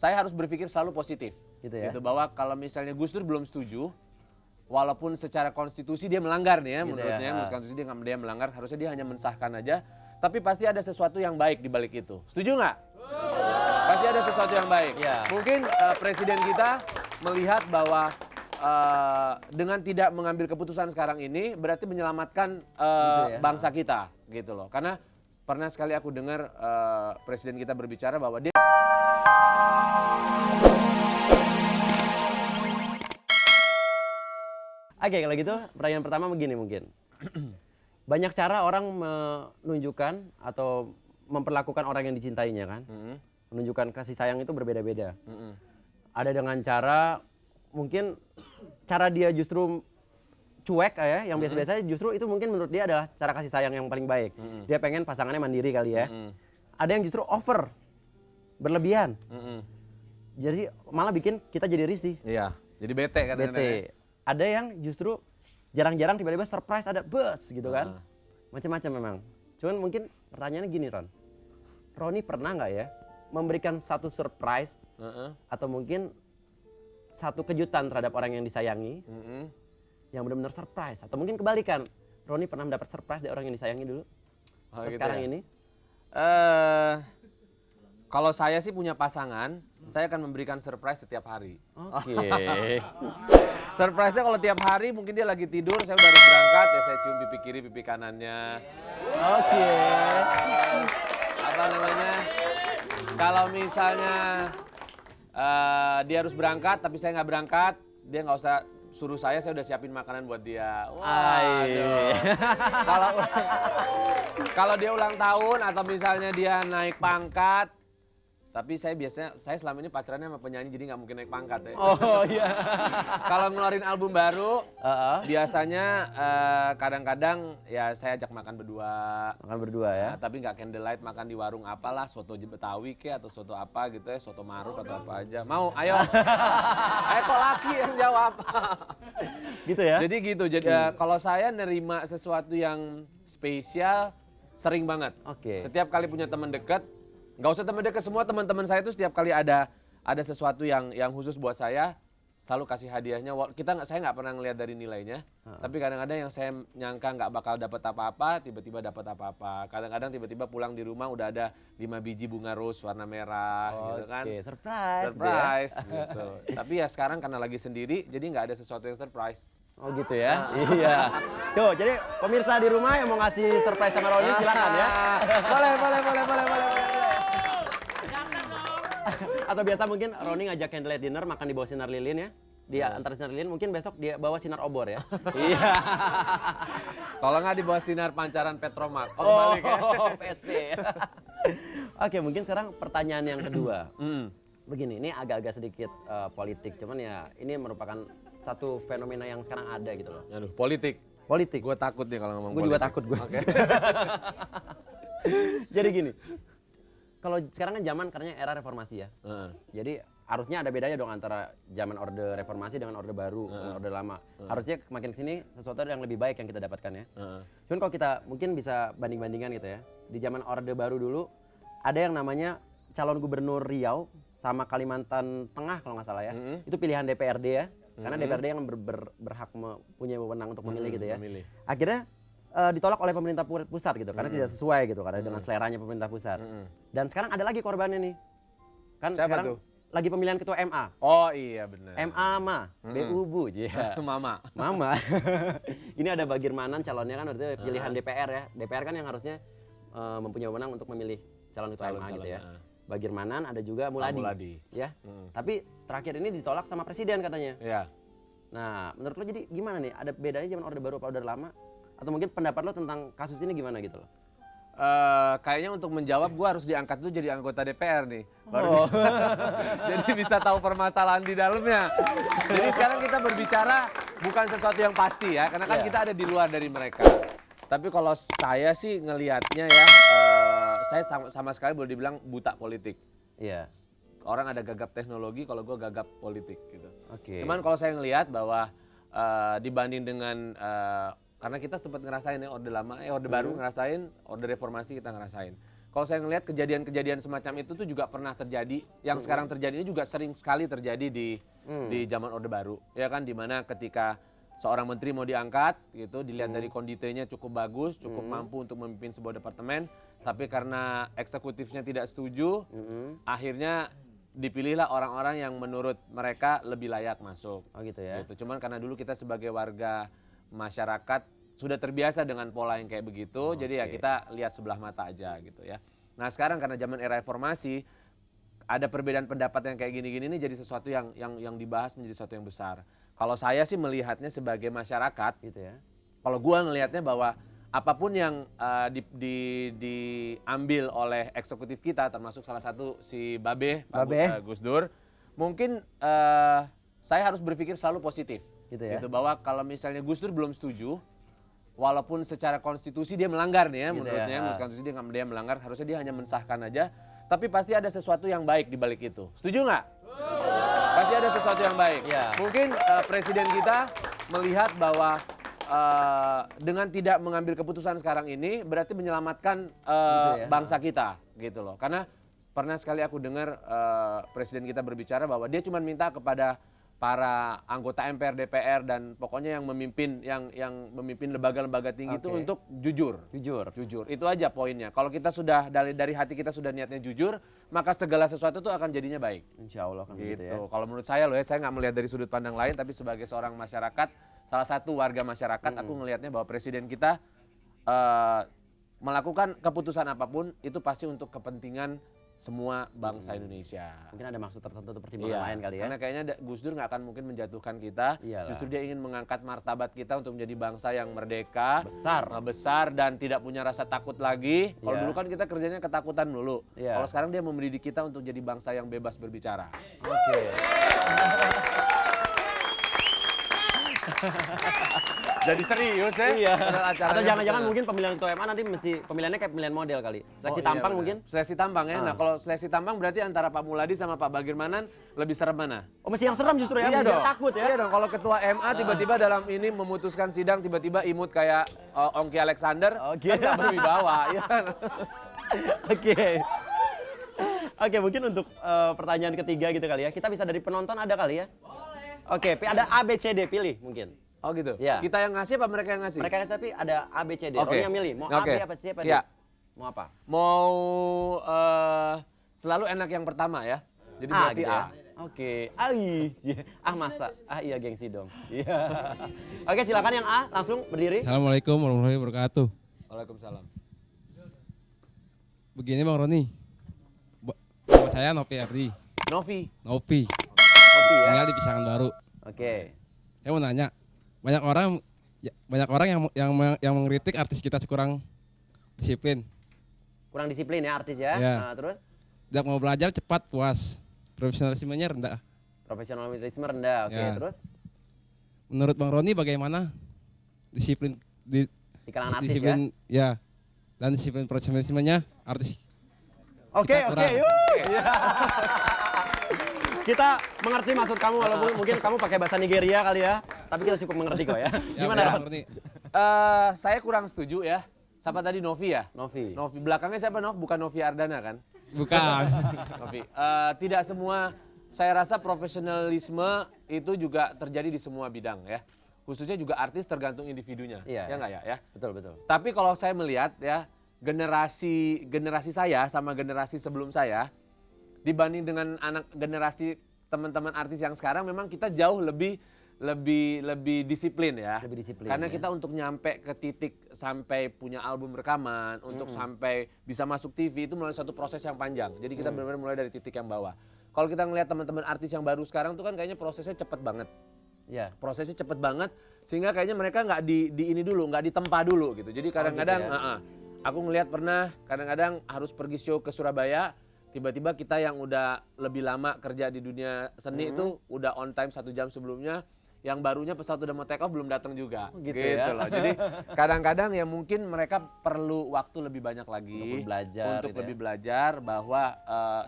saya harus berpikir selalu positif. Gitu ya. Gitu, bahwa kalau misalnya Gus Dur belum setuju, walaupun secara konstitusi dia melanggar nih ya, Gitu menurutnya ya. menurut konstitusi dia melanggar, harusnya dia hanya mensahkan aja, tapi pasti ada sesuatu yang baik di balik itu. Setuju nggak? Pasti ada sesuatu yang baik. Ya. Mungkin presiden kita melihat bahwa dengan tidak mengambil keputusan sekarang ini berarti menyelamatkan Gitu ya. bangsa kita, gitu loh. Karena pernah sekali aku dengar presiden kita berbicara bahwa dia Oke, kalau gitu pertanyaan pertama begini mungkin. Banyak cara orang menunjukkan atau memperlakukan orang yang dicintainya kan. Menunjukkan kasih sayang itu berbeda-beda. Ada dengan cara mungkin cara dia justru cuek ya, yang biasa-biasa justru itu mungkin menurut dia adalah cara kasih sayang yang paling baik. Dia pengen pasangannya mandiri kali ya. Ada yang justru over, berlebihan. Jadi malah bikin kita jadi risih. iya, jadi bete kan. Bete. Ada yang justru jarang-jarang tiba-tiba surprise ada bus gitu kan. Macam-macam memang. Cuman mungkin pertanyaannya gini Ron. Roni pernah nggak ya memberikan satu surprise atau mungkin satu kejutan terhadap orang yang disayangi yang benar-benar surprise atau mungkin kebalikan. Roni pernah mendapat surprise dari orang yang disayangi dulu atau gitu sekarang ya? ini? Kalau saya sih punya pasangan, saya akan memberikan surprise setiap hari. Oke. Surprise-nya kalau tiap hari mungkin dia lagi tidur, saya udah harus berangkat, ya saya cium pipi kiri, pipi kanannya. Oke. Apa namanya? Kalau misalnya dia harus berangkat, tapi saya nggak berangkat, dia nggak usah suruh saya udah siapin makanan buat dia. Waduh. Kalau dia ulang tahun atau misalnya dia naik pangkat, tapi saya selama ini pacarannya sama penyanyi jadi nggak mungkin naik pangkat ya. Oh iya. Kalau ngeluarin album baru, biasanya kadang-kadang ya saya ajak makan berdua. Makan berdua ya. Tapi nggak candlelight, makan di warung apalah, soto Betawi ke atau soto apa gitu ya, soto Maruf atau apa aja. Mau, ayo. Ayo kok laki yang jawab. Gitu ya. Jadi gitu. Jadi kalau saya nerima sesuatu yang spesial sering banget. Oke. Setiap kali punya teman dekat, nggak usah teman dekat, semua teman-teman saya itu setiap kali ada sesuatu yang khusus buat saya, selalu kasih hadiahnya. Saya nggak pernah ngelihat dari nilainya, tapi kadang-kadang yang saya nyangka nggak bakal dapat apa-apa, tiba-tiba dapat apa-apa. Kadang-kadang tiba-tiba pulang di rumah udah ada 5 biji bunga rose warna merah, gitu kan. Oke, surprise. Surprise, gitu. Tapi ya sekarang karena lagi sendiri, jadi nggak ada sesuatu yang surprise. Oh gitu ya. Iya. So, jadi pemirsa di rumah yang mau ngasih surprise sama Roni silakan ya. Boleh. Atau biasa mungkin Roni ngajak candlelight dinner makan di bawah sinar lilin ya. Dia antar sinar lilin, mungkin besok dia bawa sinar obor ya. Iya. Kalau nggak di bawah sinar pancaran Petromak. Oh, Balik ya. PSP. Oke, mungkin sekarang pertanyaan yang kedua. Begini, ini agak-agak sedikit politik, cuman ya ini merupakan satu fenomena yang sekarang ada gitu loh. Aduh, politik. Politik. Gue takut nih kalau ngomong Gue politik. juga takut gue. Oke. Jadi gini, kalau sekarang kan zaman karena era reformasi ya. Jadi harusnya ada bedanya dong antara zaman orde reformasi dengan orde baru, dengan orde lama. Harusnya makin kesini sesuatu yang lebih baik yang kita dapatkan ya. Cuman kalau kita mungkin bisa banding-bandingkan gitu ya. Di zaman orde baru dulu ada yang namanya calon gubernur Riau sama Kalimantan Tengah kalau nggak salah ya. Itu pilihan DPRD ya. Karena DPRD yang berhak punya wewenang untuk memilih gitu ya. Memilih. Akhirnya ditolak oleh pemerintah pusat gitu karena tidak sesuai gitu karena dengan seleranya pemerintah pusat. Dan sekarang ada lagi korbannya nih. Kan Siapa sekarang tuh? lagi pemilihan ketua MA. Oh iya benar. MA BU Bu. Iya. Mama. Mama. Ini ada Bagirmanan calonnya kan artinya pilihan DPR ya. DPR kan yang harusnya mempunyai wewenang untuk memilih calon ketua MA gitu ya. Bagirmanan ada juga Muladi. Ya. Tapi terakhir ini ditolak sama presiden katanya. Iya. Nah, menurut lo jadi gimana nih? Ada bedanya zaman orde baru apa orde lama? Atau mungkin pendapat lo tentang kasus ini gimana gitu loh? Kayaknya untuk menjawab gue harus diangkat dulu jadi anggota DPR nih. Baru jadi bisa tahu permasalahan di dalamnya. Jadi sekarang kita berbicara bukan sesuatu yang pasti ya, karena kan kita ada di luar dari mereka. Tapi kalau saya sih ngelihatnya ya, saya sama sekali boleh dibilang buta politik. Iya. Orang ada gagap teknologi, kalau gue gagap politik gitu. Oke. Cuman kalau saya ngelihat bahwa dibanding dengan karena kita sempat ngerasain ya orde lama, orde baru ngerasain, orde reformasi kita ngerasain. kalau saya ngelihat kejadian-kejadian semacam itu tuh juga pernah terjadi. Yang sekarang terjadi ini juga sering sekali terjadi di zaman Orde Baru. Ya kan, dimana ketika seorang menteri mau diangkat gitu, dilihat dari konditenya cukup bagus, cukup mampu untuk memimpin sebuah departemen, tapi karena eksekutifnya tidak setuju, akhirnya dipilihlah orang-orang yang menurut mereka lebih layak masuk. Oh gitu ya. Gitu. Cuman karena dulu kita sebagai warga masyarakat sudah terbiasa dengan pola yang kayak begitu, jadi ya kita lihat sebelah mata aja gitu ya. Nah sekarang karena zaman era reformasi, ada perbedaan pendapat yang kayak gini-gini ini jadi sesuatu yang dibahas menjadi sesuatu yang besar. Kalau saya sih melihatnya sebagai masyarakat, Gitu ya. kalau gua ngelihatnya bahwa apapun yang diambil oleh eksekutif kita, termasuk salah satu si Babe, Gus Dur, mungkin saya harus berpikir selalu positif. Gitu ya. Gitu, bahwa kalau misalnya Gus Dur belum setuju, walaupun secara konstitusi dia melanggar nih ya, Gitu menurutnya ya. menurut konstitusi dia melanggar, harusnya dia hanya mensahkan aja, tapi pasti ada sesuatu yang baik di balik itu. Setuju nggak? Pasti ada sesuatu yang baik. Ya. Mungkin presiden kita melihat bahwa dengan tidak mengambil keputusan sekarang ini berarti menyelamatkan bangsa kita gitu loh. Karena pernah sekali aku dengar presiden kita berbicara bahwa dia cuma minta kepada para anggota MPR, DPR dan pokoknya yang memimpin lembaga-lembaga tinggi itu untuk jujur. Jujur. Itu aja poinnya. Kalau kita sudah dari hati kita sudah niatnya jujur, maka segala sesuatu itu akan jadinya baik. Insya Allah kan gitu ya. Kalau menurut saya loh ya, saya nggak melihat dari sudut pandang lain, tapi sebagai seorang masyarakat, salah satu warga masyarakat, aku ngelihatnya bahwa presiden kita melakukan keputusan apapun itu pasti untuk kepentingan semua bangsa Indonesia. Mungkin ada maksud tertentu atau pertimbangan lain kali ya. Karena kayaknya Gus Dur nggak akan mungkin menjatuhkan kita. Iyalah. Justru dia ingin mengangkat martabat kita untuk menjadi bangsa yang merdeka, besar dan tidak punya rasa takut lagi. Kalau Iya. dulu kan kita kerjanya ketakutan dulu. Iya. Kalau sekarang dia mendidik kita untuk jadi bangsa yang bebas berbicara. Oke. Jadi serius ya? Iya. Acaranya Atau jangan-jangan betul. mungkin pemilihan ketua MA nanti mesti pemilihannya kayak pemilihan model kali. Seleksi tampang mungkin. Seleksi tampang ya. Nah kalau seleksi tampang berarti antara Pak Muladi sama Pak Bagirmanan lebih serem mana? Oh mesti yang serem justru ya. Iya biar dong. Takut ya. Iya dong. Kalau ketua MA tiba-tiba dalam ini memutuskan sidang tiba-tiba imut kayak Ongki Alexander, Oke. kan nggak berwibawa. Ya kan? Oke. Oke, mungkin untuk pertanyaan ketiga gitu kali ya. Kita bisa dari penonton ada kali ya? Boleh. Oke, ada A, B, C, D pilih mungkin. Oh gitu. Iya. Kita yang ngasih apa mereka yang ngasih? Mereka ngasih tapi ada A, B, C, D. Oke. Roni yang milih. Mau A, Oke. B apa C apa D? Iya. Mau apa? Mau selalu enak yang pertama ya. Jadi A berarti gitu A. ya. Oke. Masa? Iya gengsi dong. Iya. Oke, silakan yang A langsung berdiri. Assalamualaikum warahmatullahi wabarakatuh. Waalaikumsalam. Begini Bang Roni, nama saya Novi Erdi. Novi. Novi, ya. tinggal di Pisangan Baru. Oke. Saya mau nanya, banyak orang yang mengkritik artis kita kurang disiplin. Kurang disiplin ya artis ya. Iya. Nah, terus Tidak mau belajar cepat puas, profesionalismenya rendah. profesionalisme rendah. Oke, Ya. terus Menurut Bang Roni bagaimana disiplin di kalangan artis disiplin ya dan disiplin profesionalismenya artis? Oke, Kita kurang. yuk. Iya. Kita mengerti maksud kamu walaupun mungkin kamu pakai bahasa Nigeria kali ya, tapi kita cukup mengerti kok ya. Gimana, Bang Ron? Roni? Saya kurang setuju ya. Siapa tadi Novi ya? Novi. Novi. Belakangnya siapa Nov? Bukan Novi Ardana kan? Bukan. Novi. Tidak semua, saya rasa profesionalisme itu juga terjadi di semua bidang ya. Khususnya juga artis tergantung individunya. Iya. Ya nggak ya? Betul, betul. Tapi kalau saya melihat ya, generasi saya sama generasi sebelum saya, dibanding dengan generasi teman-teman artis yang sekarang, memang kita jauh lebih disiplin ya. Lebih disiplin, Karena ya. kita untuk nyampe ke titik sampai punya album rekaman, untuk sampai bisa masuk TV itu melalui satu proses yang panjang. Jadi kita benar-benar mulai dari titik yang bawah. Kalau kita ngelihat teman-teman artis yang baru sekarang tuh kan kayaknya prosesnya cepet banget. Iya. Prosesnya cepet banget sehingga kayaknya mereka nggak di ini dulu, nggak ditempa dulu gitu. Jadi kadang-kadang ya. aku ngelihat pernah kadang-kadang harus pergi show ke Surabaya, tiba-tiba kita yang udah lebih lama kerja di dunia seni itu udah on time 1 jam sebelumnya, yang barunya pesawat udah mau take off belum datang juga. Gitu ya. Loh. Jadi kadang-kadang ya mungkin mereka perlu waktu lebih banyak lagi untuk gitu lebih belajar bahwa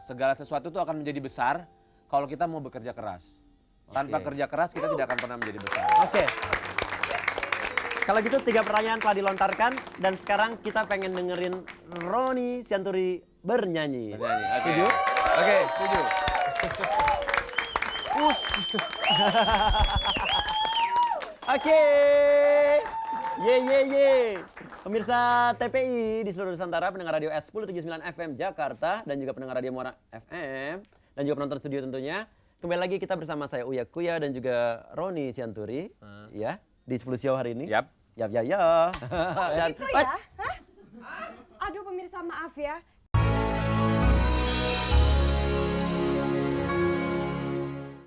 segala sesuatu itu akan menjadi besar kalau kita mau bekerja keras. Tanpa kerja keras kita tidak akan pernah menjadi besar. Oke. Kalau gitu 3 pertanyaan telah dilontarkan dan sekarang kita pengen dengerin Roni Sianturi bernyanyi. Bernyanyi, oke. Setuju? Oke, setuju. Oke. Ye. Pemirsa TPI di seluruh Nusantara, pendengar radio S1079 FM Jakarta dan juga pendengar radio Muara FM dan juga penonton studio tentunya. Kembali lagi kita bersama saya Uya Kuya dan juga Roni Sianturi ya di 10 Show hari ini. Yap. Ya. Oh, gitu ya? Hah? Aduh pemirsa maaf ya,